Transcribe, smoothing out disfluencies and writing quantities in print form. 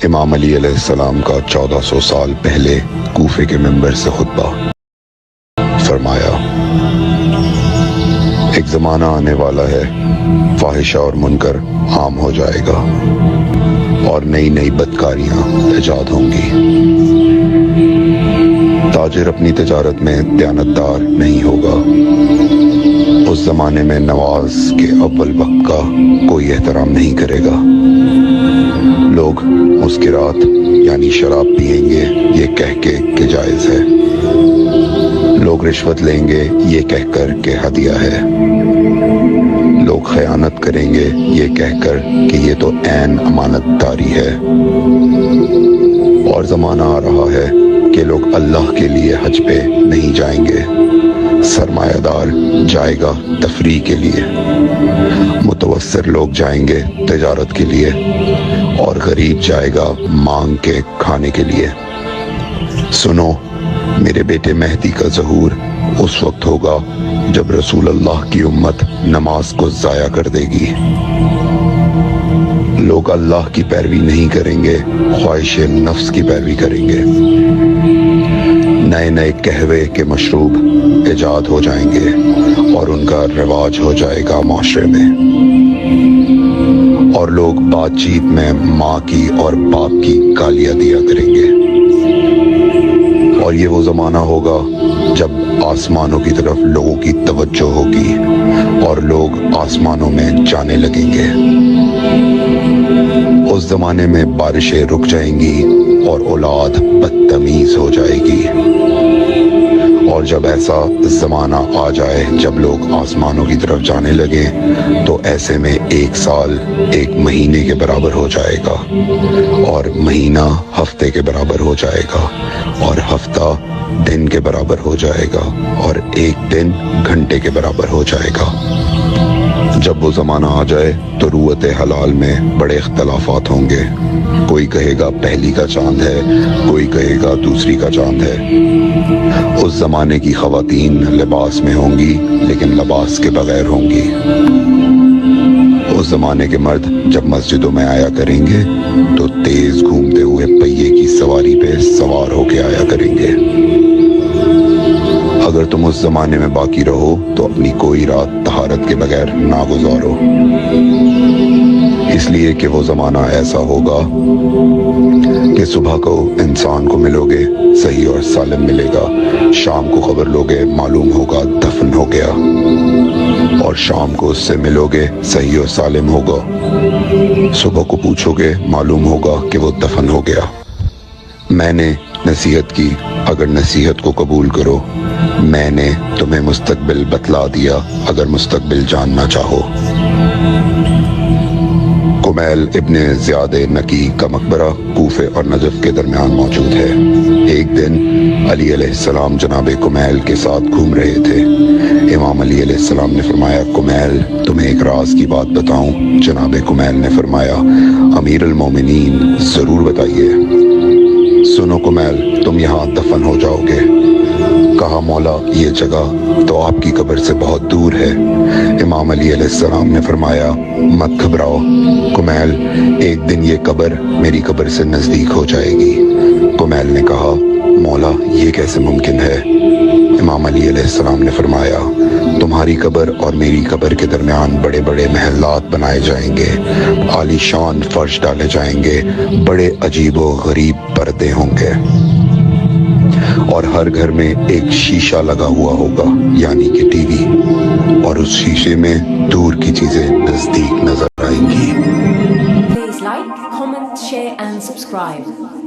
امام علی علیہ السلام کا 1400 سال پہلے کوفے کے منبر سے خطبہ. فرمایا ایک زمانہ آنے والا ہے، فاحشہ اور منکر عام ہو جائے گا اور نئی نئی بدکاریاں ایجاد ہوں گی. تاجر اپنی تجارت میں دیانتدار نہیں ہوگا. اس زمانے میں نماز کے اول وقت کا کوئی احترام نہیں کرے گا. لوگ مسکرات یعنی شراب پئیں گے یہ کہہ کے کہ جائز ہے. لوگ رشوت لیں گے یہ کہہ کر کہ ہدیہ ہے. لوگ خیانت کریں گے یہ کہہ کر کہ یہ تو عین امانت داری ہے. اور زمانہ آ رہا ہے کہ لوگ اللہ کے لیے حج پہ نہیں جائیں گے. سرمایہ دار جائے گا تفریح کے لیے، متوسط لوگ جائیں گے تجارت کے لیے، اور غریب جائے گا مانگ کے کھانے کے لیے. سنو، میرے بیٹے مہدی کا ظہور اس وقت ہوگا جب رسول اللہ کی امت نماز کو ضائع کر دے گی. لوگ اللہ کی پیروی نہیں کریں گے، خواہش نفس کی پیروی کریں گے. نئے نئے قہوے کے مشروب ایجاد ہو جائیں گے اور ان کا رواج ہو جائے گا معاشرے میں. اور لوگ بات چیت میں ماں کی اور باپ کی گالیاں دیا کریں گے. اور یہ وہ زمانہ ہوگا جب آسمانوں کی طرف لوگوں کی توجہ ہوگی اور لوگ آسمانوں میں جانے لگیں گے. اس زمانے میں بارشیں رک جائیں گی اور اولاد بدتمیز ہو جائے گی. اور جب ایسا زمانہ آ جائے جب لوگ آسمانوں کی طرف جانے لگیں تو ایسے میں ایک سال ایک مہینے کے برابر ہو جائے گا، اور مہینہ ہفتے کے برابر ہو جائے گا، اور ہفتہ دن کے برابر ہو جائے گا، اور ایک دن گھنٹے کے برابر ہو جائے گا. جب وہ زمانہ آ جائے تو روت حلال میں بڑے اختلافات ہوں گے. کوئی کہے گا پہلی کا چاند ہے، کوئی کہے گا دوسری کا چاند ہے. اس زمانے کی خواتین لباس میں ہوں گی لیکن لباس کے بغیر ہوں گی. اس زمانے کے مرد جب مسجدوں میں آیا کریں گے تو تیز گھومتے ہوئے پہیے کی سواری پہ سوار ہو کے آیا کریں گے. اگر تم اس زمانے میں باقی رہو تو اپنی کوئی رات طہارت کے بغیر نہ گزارو، اس لیے کہ وہ زمانہ ایسا ہوگا کہ صبح کو انسان کو ملو گے صحیح اور سالم ملے گا، شام کو خبر لوگے معلوم ہوگا دفن ہو گیا، اور شام کو اس سے ملو گے صحیح اور سالم ہوگا، صبح کو پوچھو گے معلوم ہوگا کہ وہ دفن ہو گیا. میں نے نصیحت کی، اگر نصیحت کو قبول کرو. میں نے تمہیں مستقبل بتلا دیا، اگر مستقبل جاننا چاہو. کمیل ابن زیاد نکی کا مقبرہ کوفے اور نجف کے درمیان موجود ہے. ایک دن علی علیہ السلام جناب کمیل کے ساتھ گھوم رہے تھے. امام علی علیہ السلام نے فرمایا کمیل تمہیں ایک راز کی بات بتاؤں؟ جناب کمیل نے فرمایا امیر المومنین ضرور بتائیے. سنو کمیل، تم یہاں دفن ہو جاؤ گے. کہا مولا یہ جگہ تو آپ کی قبر سے بہت دور ہے. امام علی علیہ السلام نے فرمایا مت گھبراؤ کمیل، ایک دن یہ قبر میری قبر سے نزدیک ہو جائے گی. کمیل نے کہا مولا یہ کیسے ممکن ہے؟ امام علی علیہ السلام نے فرمایا تمہاری قبر اور میری قبر کے درمیان بڑے بڑے محلات بنائے جائیں گے، عالی شان فرش ڈالے جائیں گے، بڑے عجیب و غریب پردے ہوں گے، اور ہر گھر میں ایک شیشہ لگا ہوا ہوگا یعنی کہ ٹی وی، اور اس شیشے میں دور کی چیزیں نزدیک نظر آئیں گی. Please like, comment, share and subscribe.